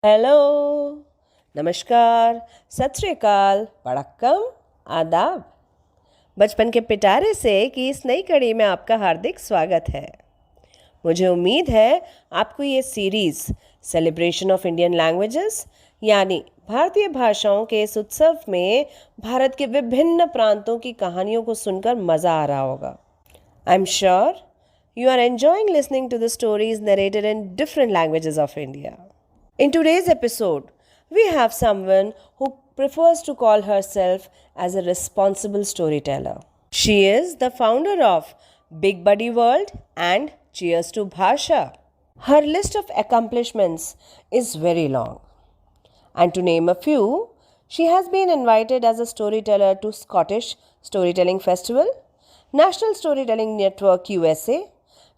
Hello, नमस्कार, सत श्री अकाल, वड़क्कम, आदाब। बचपन के पिटारे से कि इस नई कड़ी में आपका हार्दिक स्वागत है। मुझे उम्मीद है आपको ये series celebration of Indian languages यानी भारतीय भाषाओं के इस उत्सव में भारत के विभिन्न प्रांतों की कहानियों को सुनकर मज़ा आ रहा होगा। I am sure you are enjoying listening to the stories narrated in different languages of India. In today's episode, we have someone who prefers to call herself as a responsible storyteller. She is the founder of Big Buddy World and Cheers to Bhasha. Her list of accomplishments is very long. And to name a few, she has been invited as a storyteller to Scottish Storytelling Festival, National Storytelling Network USA,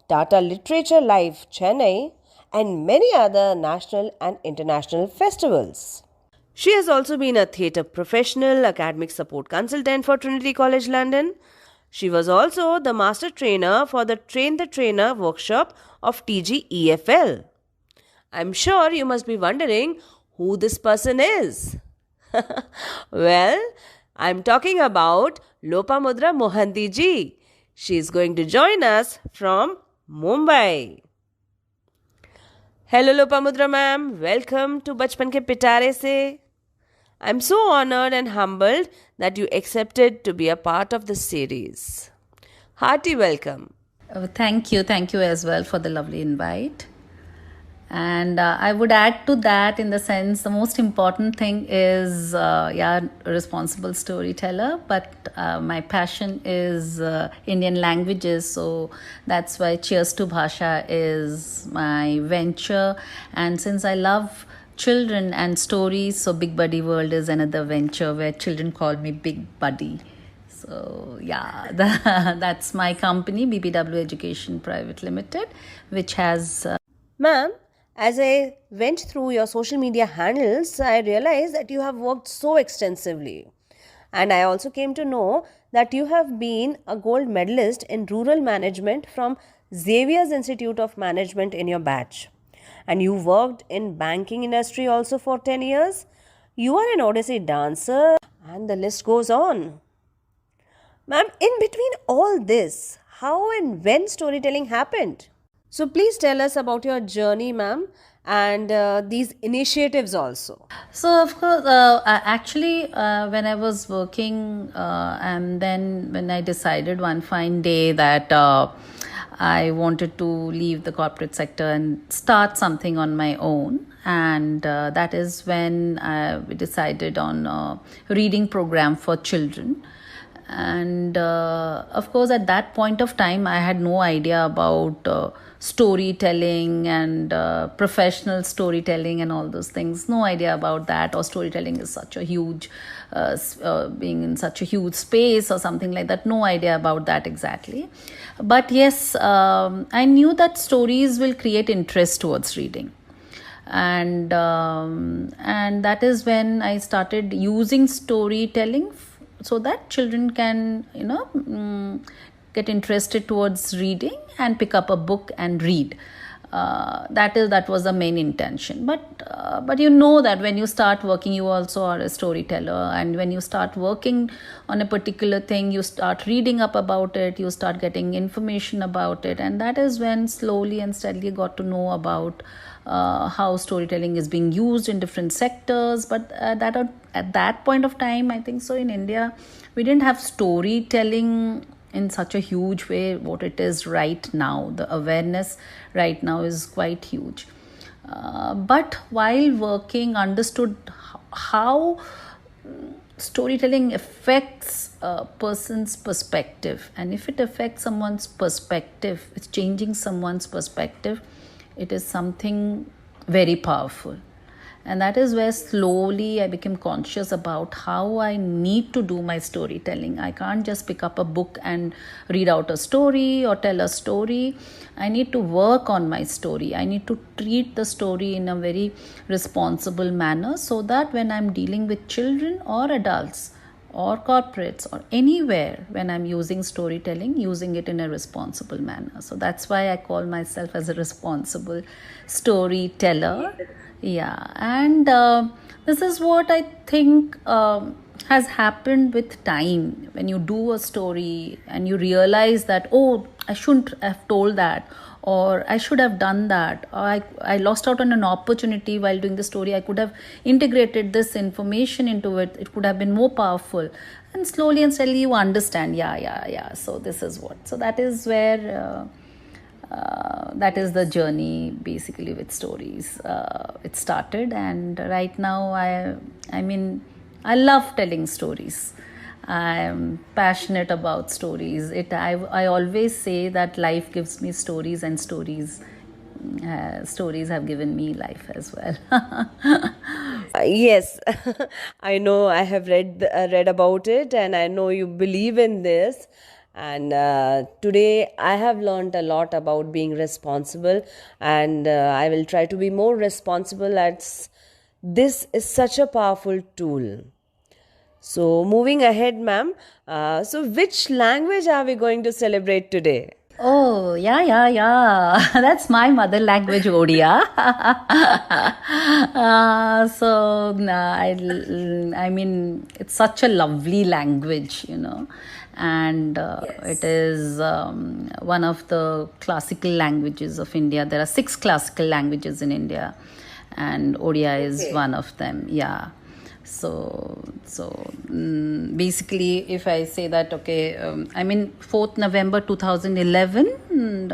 Tata Literature Live Chennai, and many other national and international festivals. She has also been a theatre professional, academic support consultant for Trinity College London. She was also the master trainer for the Train the Trainer workshop of TGEFL. I'm sure you must be wondering who this person is. Well, I'm talking about Lopamudra Mohanty ji. She is going to join us from Mumbai. Hello Lopamudra ma'am, welcome to Bachpan ke Pitare se. I'm so honored and humbled that you accepted to be a part of this series. Hearty welcome. Thank you. Thank you as well for the lovely invite. And I would add to that in the sense the most important thing is, responsible storyteller. But my passion is Indian languages. So that's why Cheers to Bhasha is my venture. And since I love children and stories, so Big Buddy World is another venture where children call me Big Buddy. So that's my company, BBW Education Private Limited, which has... Ma'am, as I went through your social media handles, I realized that you have worked so extensively. And I also came to know that you have been a gold medalist in rural management from Xavier's Institute of Management in your batch. And you worked in banking industry also for 10 years. You are an Odissi dancer and the list goes on. Ma'am, in between all this, how and when storytelling happened? So please tell us about your journey, ma'am, and these initiatives also. So, of course, when I was working, and then when I decided one fine day that I wanted to leave the corporate sector and start something on my own, and that is when we decided on a reading program for children. And of course, at that point of time, I had no idea about storytelling and professional storytelling and all those things. No idea about that. Or storytelling is such a huge, being in such a huge space or something like that. No idea about that exactly. But yes, I knew that stories will create interest towards reading. And that is when I started using storytelling so that children can get interested towards reading and pick up a book and read. That was the main intention. But you know that when you start working, you also are a storyteller, and when you start working on a particular thing, you start reading up about it, you start getting information about it, and that is when slowly and steadily got to know about how storytelling is being used in different sectors. But at that point of time, I think so in India, we didn't have storytelling in such a huge way what it is right now. The awareness right now is quite huge. But while working, understood how storytelling affects a person's perspective. And if it affects someone's perspective, it's changing someone's perspective, it is something very powerful. And that is where slowly I became conscious about how I need to do my storytelling. I can't just pick up a book and read out a story or tell a story. I need to work on my story. I need to treat the story in a very responsible manner so that when I'm dealing with children or adults or corporates or anywhere when I'm using storytelling, using it in a responsible manner. So that's why I call myself as a responsible storyteller. Yeah, and this is what I think has happened with time. When you do a story and you realize that, oh, I shouldn't have told that, or I should have done that, or I lost out on an opportunity while doing the story. I could have integrated this information into it. It could have been more powerful. And slowly and steadily you understand, yeah. So this is what. So that is where, that is the journey basically with stories. It started, and right now I mean, I love telling stories. I'm passionate about stories. I always say that life gives me stories, and stories have given me life as well. Yes, I know. I have read about it, and I know you believe in this. And today I have learned a lot about being responsible, and I will try to be more responsible. As this is such a powerful tool. So, moving ahead, ma'am. So, which language are we going to celebrate today? Oh, yeah. That's my mother language, Odia. I mean, it's such a lovely language, and it is one of the classical languages of India. There are 6 classical languages in India, and Odia is one of them. Yeah. Basically, if I say that, okay, I mean 4th November 2011, and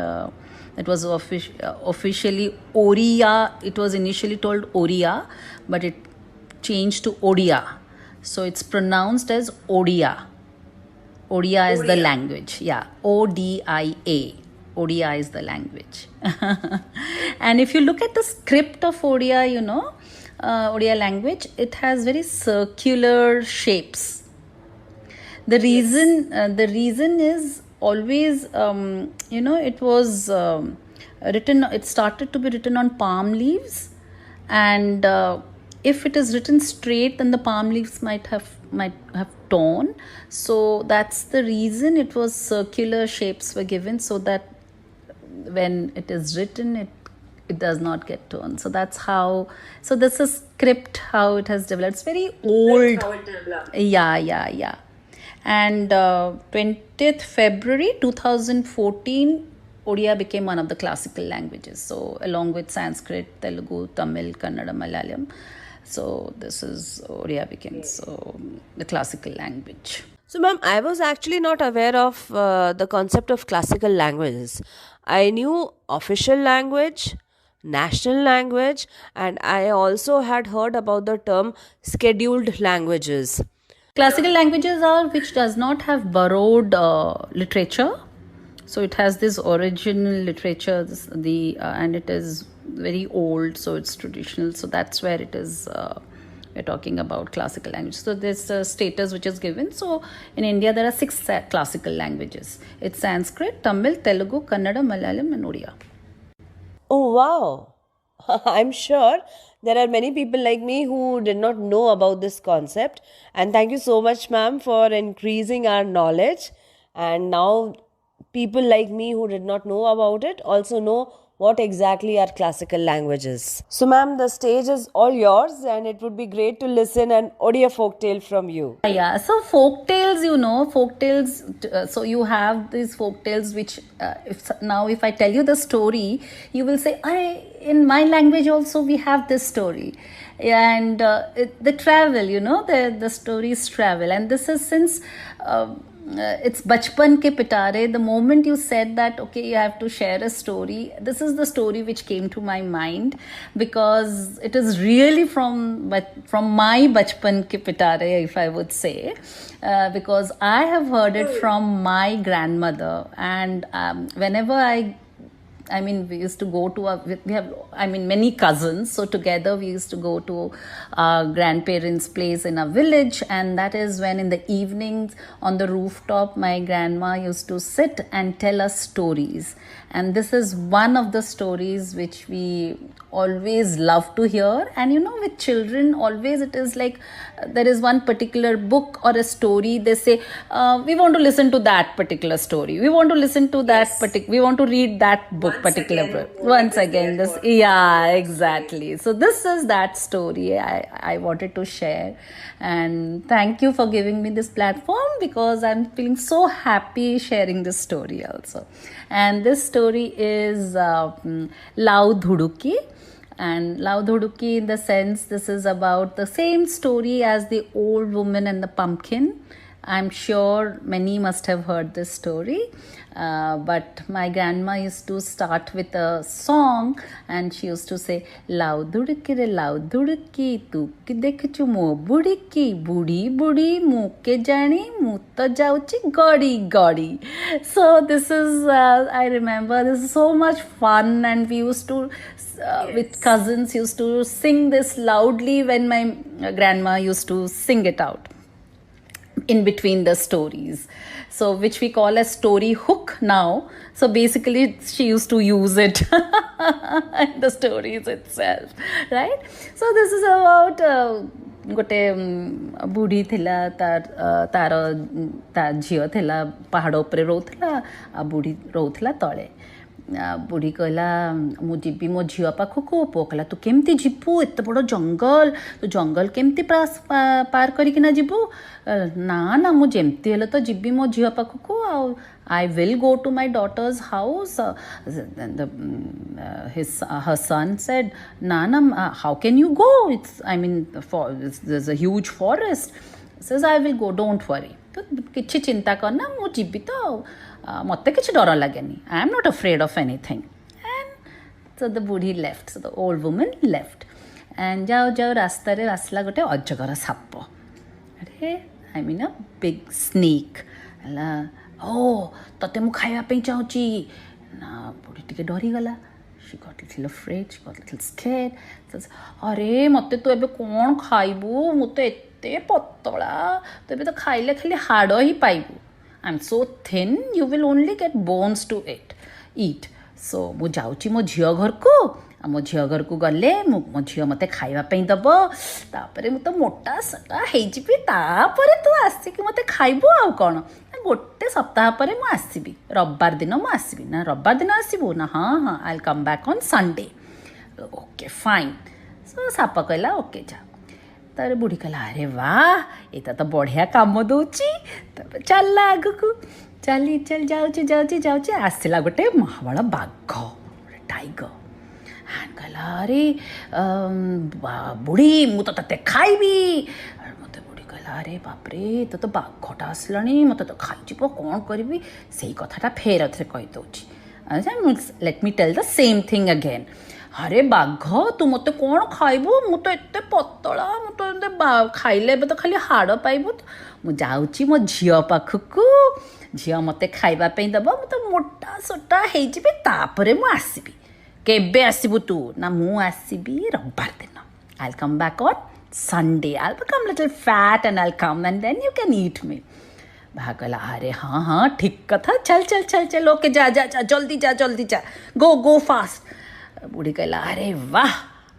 it was officially Oriya. It was initially told Oriya, but it changed to Odia. So it's pronounced as Odia. Odia is the language. Yeah, Odia. Odia is the language. And if you look at the script of Odia, Odia language, it has very circular shapes. The reason is always, it was written. It started to be written on palm leaves, and if it is written straight, then the palm leaves might have torn. So that's the reason it was circular shapes were given, so that when it is written, it does not get torn. So that's how. So this is script, how it has developed. It's very old. That's how it developed. Yeah. And 20th February 2014, Odia became one of the classical languages. So along with Sanskrit, Telugu, Tamil, Kannada, Malayalam. So this is Odia became the classical language. So, ma'am, I was actually not aware of the concept of classical languages. I knew official language, national language, and I also had heard about the term scheduled languages. Classical languages are which does not have borrowed literature. So it has this original literature, and it is very old, so it's traditional. So that's where it is. We're talking about classical language. So there's a status which is given. So in India, there are 6 classical languages. It's Sanskrit, Tamil, Telugu, Kannada, Malayalam, and Odia. Oh, wow. I'm sure there are many people like me who did not know about this concept. And thank you so much, ma'am, for increasing our knowledge. And now people like me who did not know about it also know what exactly are classical languages. So, ma'am, the stage is all yours, and it would be great to listen an Odia folktale from you. Yeah, so folktales, so you have these folktales which, if I tell you the story, you will say, in my language also we have this story. And the travel, the stories travel. And this is since... it's bachpan ke pitare. The moment you said that, okay, you have to share a story, this is the story which came to my mind, because it is really from my bachpan ke pitare, if I would say, because I have heard it from my grandmother. And whenever we used to go to we have many cousins, so together we used to go to our grandparents' place in a village, and that is when in the evenings on the rooftop my grandma used to sit and tell us stories. And this is one of the stories which we always love to hear. And with children, always it is like there is one particular book or a story. They say, we want to listen to that particular story. We want to listen to that we want to read that book, once again. Yeah, exactly. So this is that story I wanted to share. And thank you for giving me this platform, because I'm feeling so happy sharing this story also. And this story is Lau Dhuduki. And Lau Dhuduki, in the sense, this is about the same story as the old woman and the pumpkin. I'm sure many must have heard this story. But my grandma used to start with a song, and she used to say, Lau Dhuduki re Lau Dhuduki, tu ki dekchu mo budi ki, budi budi mu ke jani, mu to jauchi gadi gadi. So this is, I remember, this is so much fun, and we used to, with cousins, used to sing this loudly when my grandma used to sing it out in between the stories, so which we call a story hook now. So basically she used to use it in the stories itself, right? So this is about गोटे बुढ़ी थिला तार झील थिला पहाड़ उपरे रोला आ बुढ़ी रोला तले बुढ़ी कहला मु जीवी मो झी पाखक पुओ कहला तू केमती जीवु एत बड़ जंगल तू जंगल केमती पार करिकिना जीवु ना ना मु जेमती हेले तो जीवी मो झी पाखक I will go to my daughter's house. Her son said, Nana, how can you go? There's a huge forest. He says, I will go, don't worry. तो किछि चिंता करना मु जीवी तो मते किछि डर लागेनी. I am not afraid of anything. And so the बुढ़ी left. So the old woman left. And जाओ जाओ रास्ता रे आसला गोटे अजगर साप. अरे I mean a big snake. तते मु खाइबा पे चाहूची ना बुढ़ी टिके डरी गला. She got little afraid, she got little scared. Says, अरे मते तो एबे कोन खाइबू मु तो एते पतला तो एबे तो खाइले खाली हाड़ ही पाइबू. I'm so thin, you will only get bones to eat. So मु जाउची मो झियो घर को मो झियो घर को गले मो झियो मते खाइबा पे दब तापरे मु तो मोटा सटा हे जिबी तापरे तू आसी मते खाइबू आ कोन गोटे सप्ताह पर मु आसबि रविवार दिन मु आसबि ना रविवार दिन आसबू ना हाँ हाँ I will come back on Sunday. Okay fine. So साप कहला ओके जा. तार बुढ़ी कहला अरे वाह ये तो बढ़िया काम दौची. चल आग को चली चल जाऊची जाऊची जाऊची आसला गोटे महाबड़ बाघ टाइगर. कहला अरे बुढ़ी मु तो तते खाइबी. अरे बापरे तो बाघटा आसला मत तो खाई कौन करी से कथाटा फेर थे कहीदे. Let me tell the same thing again. अरे बाघ तू मत कौन खाइबू मु तो एत पतला मु तो खाइले तो खाली हाड़ पाइबू. मु जाऊची मो झियो पाखक झियो मते खाइबा पे दब मु तो मोटा सोटा हे जिबे तापरे मु आसीबी. केबे आसीबू तू ना मु आसीबी रविवार दिन. आई will come back on Sunday. I'll become little fat and I'll come and then you can eat me. भागला अरे हाँ हाँ ठीक कथा चल चल चल चल ओके जा जा जा जल्दी जा गो गो फास्ट. बुढ़ी कहला अरे वाह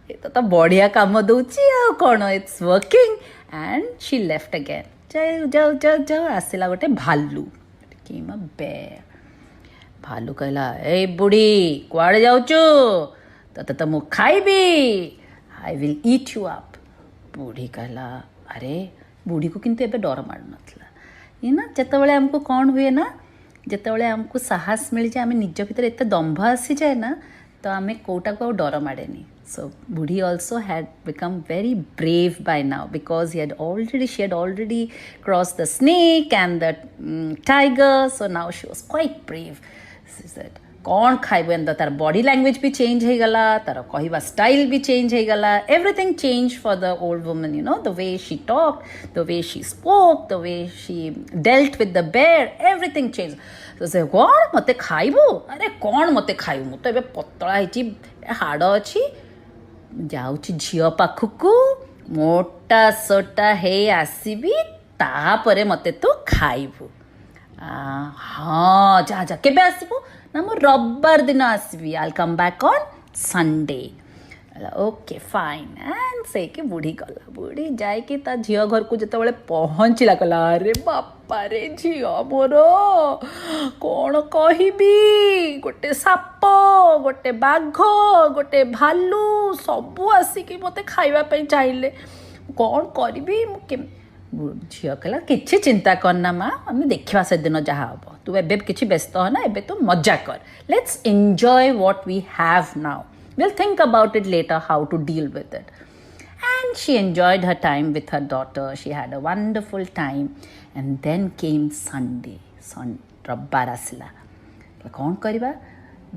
ये तो बढ़िया काम दौची आ कौन it's working. And she left again. जाओ जाओ जाओ जाओ आसला गोटे भालू. Came a bear. भालू कहला ए बुढ़ी कुआड़े जाऊचु तते तो मु खाइबी. I will eat you up. बुढ़ी कहला अरे बुढ़ी को किंतु एबे डर मार नथला. ये ना जेतेबेले हमको कौन हुए ना जेतेबेले हमको साहस मिल जाए आम निज भीतर एत दंभ आसी जाए ना तो आम कोटा को डर मारेनी. सो बुढ़ी also had become very brave by now because she had already crossed the snake and the tiger. So now she was quite brave. She said कौन खाइबे तार बॉडी लैंग्वेज भी चेंज हो गला तार कहवा स्टाइल भी चेंज हो गला. Everything change for the old woman. You know the way she talk the way she spoke the way she dealt with the bear everything change. तो से कौन मते खाइबू अरे कौन मते खाइबू मु तो एबे पतला हेची हाड़ अच्छी जाउची झियो पाखक मोटा सोटा हे आसीबी तापरे मते तो खाइबू. हाँ जा जा केबे आसीबू ନା ମୁଁ ରବିବାର ଦିନ ଆସିବି, I'll come back on Sunday. Okay fine and ସେଇକି ବୁଢ଼ୀ ଗଲା। ବୁଢ଼ୀ ଯାଇକି ତା ଝିଅ ଘରକୁ ଯେତେବେଳେ ପହଞ୍ଚିଲା କହିଲା ଆରେ ବାପାରେ ଝିଅ ମୋର କ'ଣ କହିବି, ଗୋଟେ ସାପ, ଗୋଟେ ବାଘ, ଗୋଟେ ଭାଲୁ ସବୁ ଆସିକି ମୋତେ ଖାଇବା ପାଇଁ ଚାହିଁଲେ, କ'ଣ କରିବି ମୁଁ ଝିଅ କହିଲା କିଛି ଚିନ୍ତା କରନା ମା, ଆମେ ଦେଖିବା ସେଦିନ ଯାହା ହେବ, ତୁ ଏବେ କିଛି ବ୍ୟସ୍ତ ହନା, ଏବେ ତୁ ମଜା କର, let's enjoy what we have now. We'll think about it later how to deal with it. And she enjoyed her time with her daughter. She had a wonderful time. And then came Sunday. ରବିବାର ଆସିଲା। କ'ଣ କରିବା?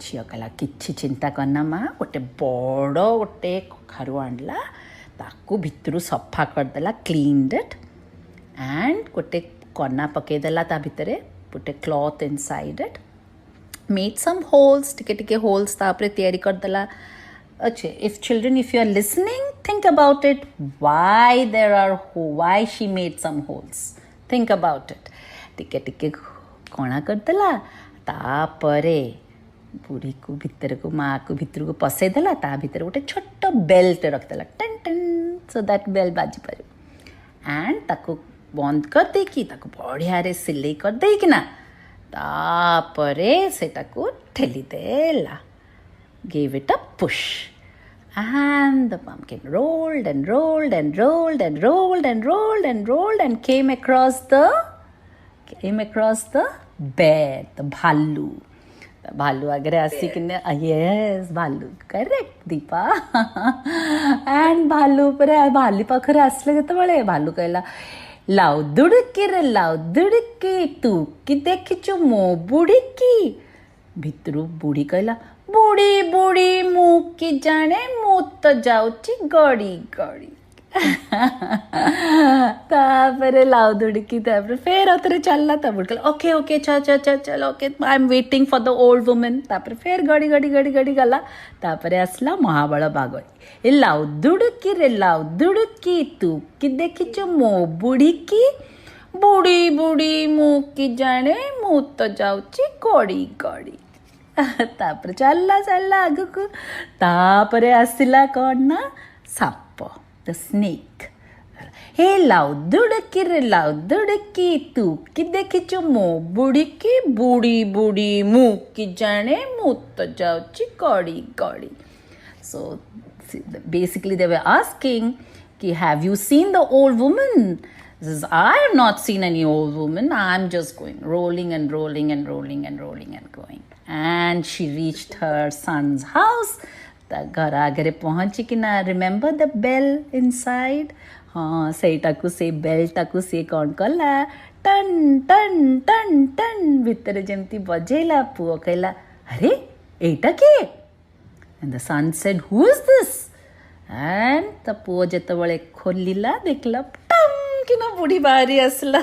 ଝିଅ କହିଲା କିଛି ଚିନ୍ତା କରନା ମା, ଗୋଟେ ବଡ଼ ଗୋଟେ କଖାରୁ ଆଣିଲା, ତାକୁ ଭିତରୁ ସଫା କରିଦେଲା, କ୍ଲିନ୍ଡ ଇଟ୍ ଆଣ୍ଡ ଗୋଟେ କନା ପକାଇଦେଲା ତା ଭିତରେ, ଗୋଟେ କ୍ଲଥ୍ ଇନସାଇଡ୍ ଇଟ୍, made some holes, ଟିକେ holes तापरे तैयारी कर दला। अच्छा, if children, if you are listening, think about it, why she made some holes, think about it, ଟିକେ कोणा कर दला, तापरे बुढ़ी को भीतर को माँ को भीतर को पसे दला, ता भीतर गोटे छोट बेल्ट रख दला, टन टन, so that bell बाजी पारे, and ताको बंद कर दे कि ताको बढ़िया रे सिलाई कर दे कि ना, तापरे सेटाको ठेली देला, gave it a push, and the pumpkin rolled and rolled and rolled and rolled and rolled and rolled and came across the bear, the bhallu. भालू अगर आसी किन्ने, yes भालू करेक्ट दीपा एंड भालू पर भाली पाखरे आसले जेतेबेले भालू कहला लाउ दुडुकी रे लाउ दुडुकी तू कि देखिचु मो बुढ़ी की, भितरू बुढ़ी कहला बुढ़ी बुढ़ी मु कि जाने मु तो जाउची गड़ी गड़ी। तापरे लाउ दुडुकी तापरे फेर अतरे चलला, तब बुढ़ी कहला ओके ओके चल okay I am waiting for the old woman, तापरे फेर गड़ी गड़ी गड़ी गड़ी गला, तापरे आसला महाबल बाघ, ए लाउ दुडुकी रे लाउ दुडुकी तू कि देखिचु मो बुढ़ी की, बुढ़ी बुढ़ी मु कि जाने मु तो जाउची गड़ी गड़ी। तापरे चलला आगकू, तापरे आसिला कौन ना साप, द स्नेक, हे लाउ दुडुकी रे लाउ दुडुकी तू कि देखिचु मो बुढ़ी की, बुढ़ी बुढ़ी मु कि जाने मु तो जाउची गड़ी गड़ी। So basically they were asking कि have you seen the old woman? Says, I have not seen any old woman, I'm just going rolling and rolling and rolling and rolling and going, and she reached her son's house. घर आगे पहुँची कि ना, remember the bell inside, हाँ ସେଇଟାକୁ ସେ ବେଲ୍ଟାକୁ ସେ କ'ଣ କଲା, ଟନ୍ ଟନ୍ ଟନ୍ ଟନ୍ ଭିତରେ ଯେମିତି ବଜେଇଲା, ପୁଅ କହିଲା ଆରେ ଏଇଟା କିଏ, and the son said who is this, and ତା ପୁଅ ଯେତେବେଳେ ଖୋଲିଲା ଦେଖିଲା ଟମ୍ କିନା ବୁଢ଼ୀ ବାହାରି ଆସିଲା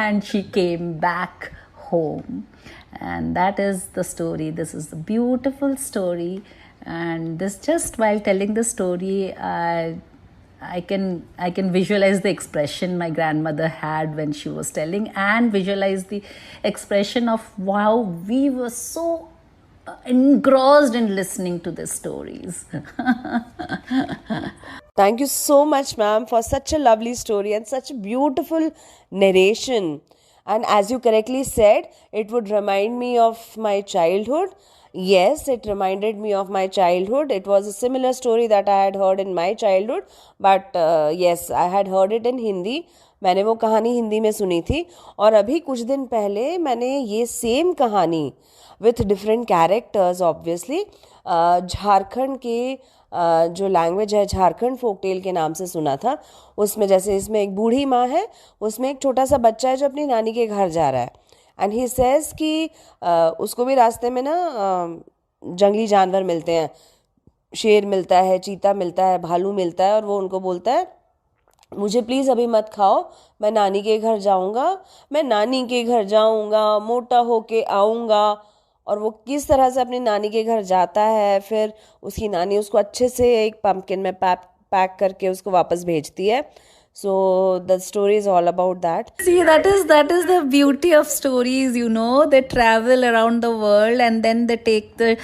and she came back home. And that is the story. This is the beautiful story, and this just while telling the story, I can visualize the expression my grandmother had when she was telling, and visualize the expression of how we were so engrossed in listening to the stories. Thank you so much, ma'am, for such a lovely story and such a beautiful narration. And as you correctly said, it would remind me of my childhood. Yes, it reminded me of my childhood. It was a similar story that I had heard in my childhood. But yes, I had heard it in Hindi. मैंने वो कहानी हिंदी में सुनी थी, और अभी कुछ दिन पहले मैंने ये सेम कहानी with different characters obviously Jharkhand के जो लैंग्वेज है झारखंड फोकटेल के नाम से सुना था। उसमें जैसे इसमें एक बूढ़ी माँ है, उसमें एक छोटा सा बच्चा है जो अपनी नानी के घर जा रहा है, एंड ही सेज कि उसको भी रास्ते में ना जंगली जानवर मिलते हैं, शेर मिलता है, चीता मिलता है, भालू मिलता है, और वो उनको बोलता है मुझे प्लीज़ अभी मत खाओ, मैं नानी के घर जाऊँगा, मैं नानी के घर जाऊँगा, मोटा होके आऊँगा। और वो किस तरह से अपनी नानी के घर जाता है, फिर उसकी नानी उसको अच्छे से एक पम्पकिन में पैक करके उसको वापस भेजती है। So the story is all about that. See, that is the beauty of stories. They travel around the world, and then they take the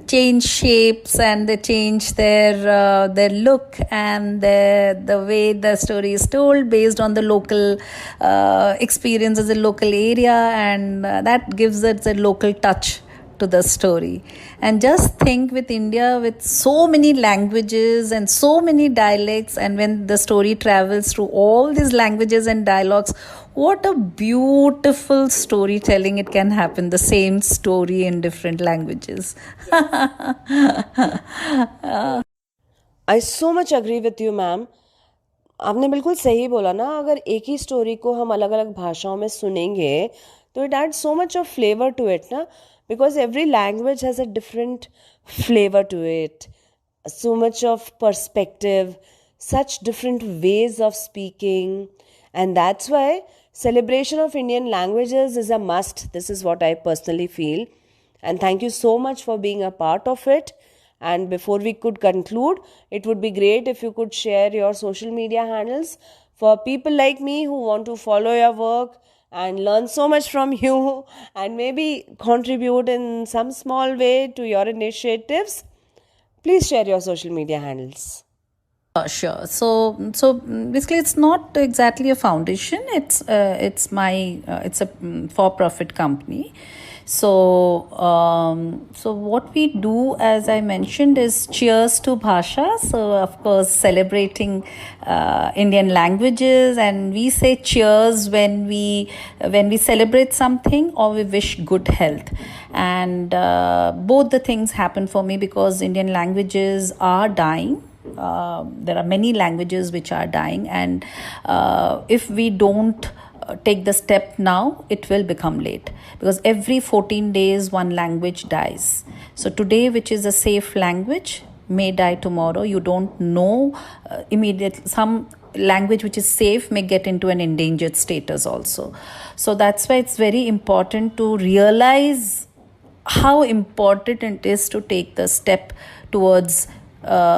change shapes, and they change their look, and the way the story is told based on the local experiences, the local area, and that gives it a local touch to the story. And just think, with India, with so many languages and so many dialects, and when the story travels through all these languages and dialogues, what a beautiful storytelling it can happen, the same story in different languages. I so much agree with you ma'am. आपने बिल्कुल सही बोला ना, अगर एक ही story को हम अलग अलग भाषाओं में सुनेंगे तो it add so much of flavour to it ना, because every language has a different flavour to it, so much of perspective, such different ways of speaking, and that's why celebration of Indian languages is a must. This is what I personally feel, and thank you so much for being a part of it. And before we could conclude, it would be great if you could share your social media handles for people like me who want to follow your work and learn so much from you and maybe contribute in some small way to your initiatives. Please share your social media handles. Sure. So basically, it's not exactly a foundation. It's a for-profit company. So what we do, as I mentioned, is Cheers to Bhasha. So of course, celebrating Indian languages, and we say cheers when we celebrate something or we wish good health. And both the things happen for me because Indian languages are dying. There are many languages which are dying, and if we don't take the step now, it will become late, because every 14 days one language dies. So today, which is a safe language, may die tomorrow. You don't know immediately. Some language which is safe may get into an endangered status also. So that's why it's very important to realize how important it is to take the step towards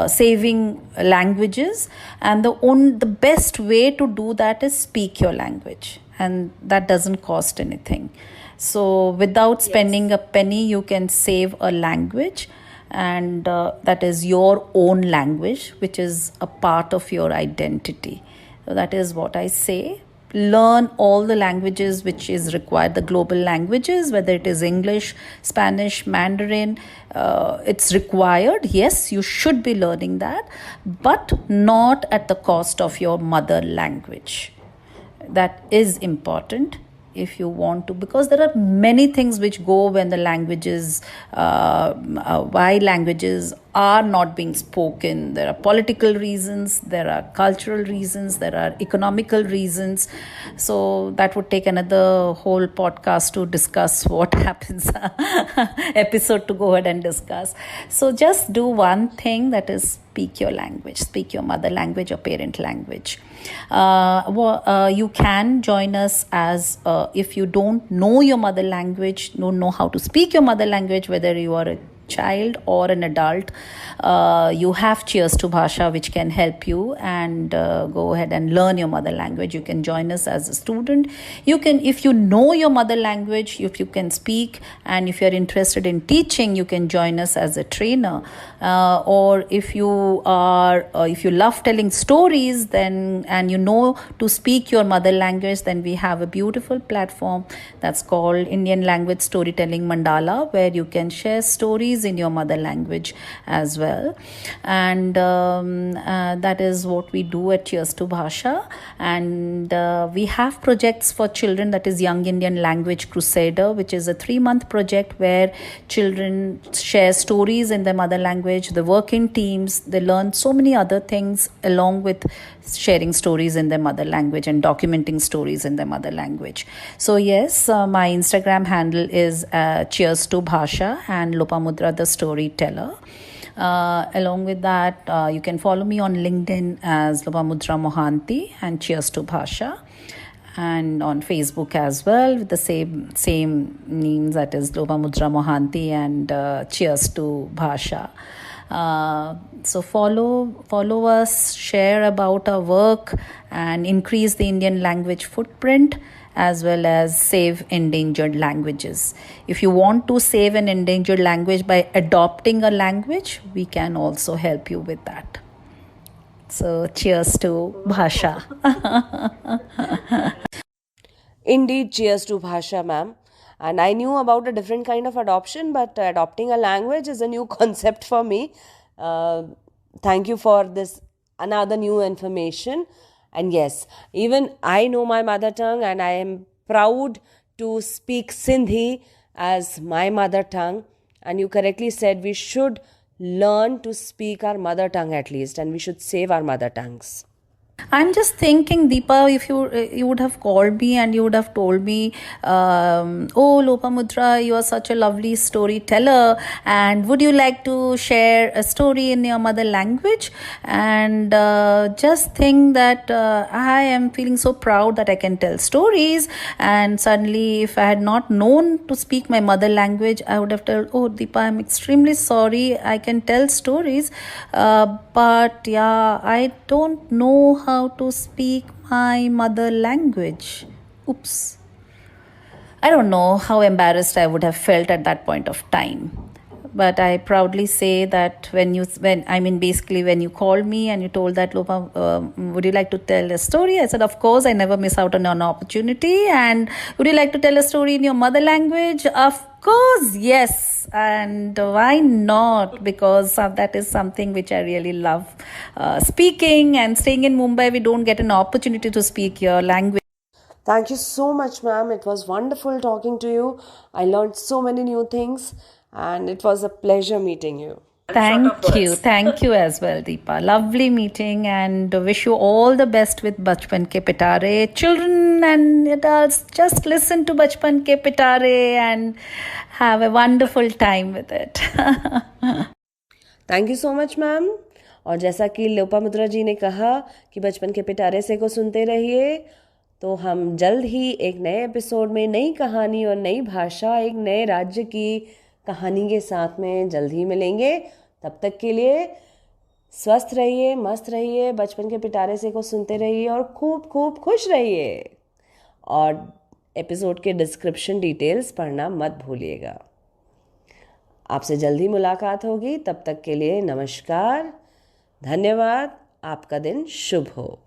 saving languages, and the best way to do that is speak your language, and that doesn't cost anything. So without spending a penny, you can save a language, and that is your own language, which is a part of your identity. So that is what I say. Learn all the languages which is required, the global languages, whether it is English, Spanish, Mandarin. It's required. Yes, you should be learning that, but not at the cost of your mother language. That is important if you want to, because there are many things which go when the languages, why languages are not being spoken. There are political reasons, there are cultural reasons, there are economical reasons. So that would take another whole podcast to discuss what happens, episode to go ahead and discuss. So just do one thing, that is speak your language, speak your mother language or parent language. You can join us as if you don't know your mother language, don't know how to speak your mother language, whether you are a child or an adult, you have Cheers to Bhasha, which can help you, and go ahead and learn your mother language. You can join us as a student. You can, if you know your mother language, if you can speak, and if you're interested in teaching, you can join us as a trainer. Or if you love telling stories, then, and you know to speak your mother language, then we have a beautiful platform that's called Indian Language Storytelling Mandala, where you can share stories in your mother language as well. And that is what we do at Cheers to Bhasha. And we have projects for children, that is Young Indian Language Crusader, which is a 3-month project where children share stories in their mother language. They work in teams, they learn so many other things along with sharing stories in their mother language and documenting stories in their mother language. So yes, my Instagram handle is Cheers to Bhasha and Lopamudra the Storyteller. Along with that, you can follow me on LinkedIn as Lopamudra Mohanty and Cheers to Bhasha, and on Facebook as well with the same names, that is Lopamudra Mohanty and Cheers to Bhasha. So follow us, share about our work, and increase the Indian language footprint, as well as save endangered languages. If you want to save an endangered language by adopting a language, we can also help you with that. So cheers to Bhasha. Indeed, cheers to Bhasha, ma'am. And I knew about a different kind of adoption, but adopting a language is a new concept for me. Thank you for this another new information. And yes, even I know my mother tongue, and I am proud to speak Sindhi as my mother tongue. And you correctly said we should learn to speak our mother tongue at least, and we should save our mother tongues. I'm just thinking, Deepa, if you would have called me and you would have told me, oh, Lopamudra, you are such a lovely storyteller, and would you like to share a story in your mother language? And just think that I am feeling so proud that I can tell stories. And suddenly, if I had not known to speak my mother language, I would have told, oh, Deepa, I'm extremely sorry. I can tell stories, but yeah, I don't know how to speak my mother language. Oops. I don't know how embarrassed I would have felt at that point of time. But I proudly say that when you called me and you told that, Lopa, would you like to tell a story? I said, of course, I never miss out on an opportunity. And would you like to tell a story in your mother language? Of course, yes. And why not? Because that is something which I really love speaking. And staying in Mumbai, we don't get an opportunity to speak your language. Thank you so much, ma'am. It was wonderful talking to you. I learned so many new things, and it was a pleasure meeting you. Thank you as well, Deepa. Lovely meeting, and wish you all the best with Bachpan Ke Pitare. Children and adults, just listen to Bachpan Ke Pitare and have a wonderful time with it. Thank you so much ma'am. और जैसा कि लोपामुद्रा जी ने कहा कि बचपन के पिटारे से को सुनते रहिए, तो हम जल्द ही एक नए एपिसोड में नई कहानी और नई भाषा, एक नए राज्य की कहानी के साथ में जल्द ही मिलेंगे। तब तक के लिए स्वस्थ रहिए, मस्त रहिए, बचपन के पिटारे से को सुनते रहिए और खूब खूब खुश रहिए। और एपिसोड के डिस्क्रिप्शन डिटेल्स पढ़ना मत भूलिएगा। आपसे जल्दी मुलाकात होगी। तब तक के लिए नमस्कार, धन्यवाद। आपका दिन शुभ हो।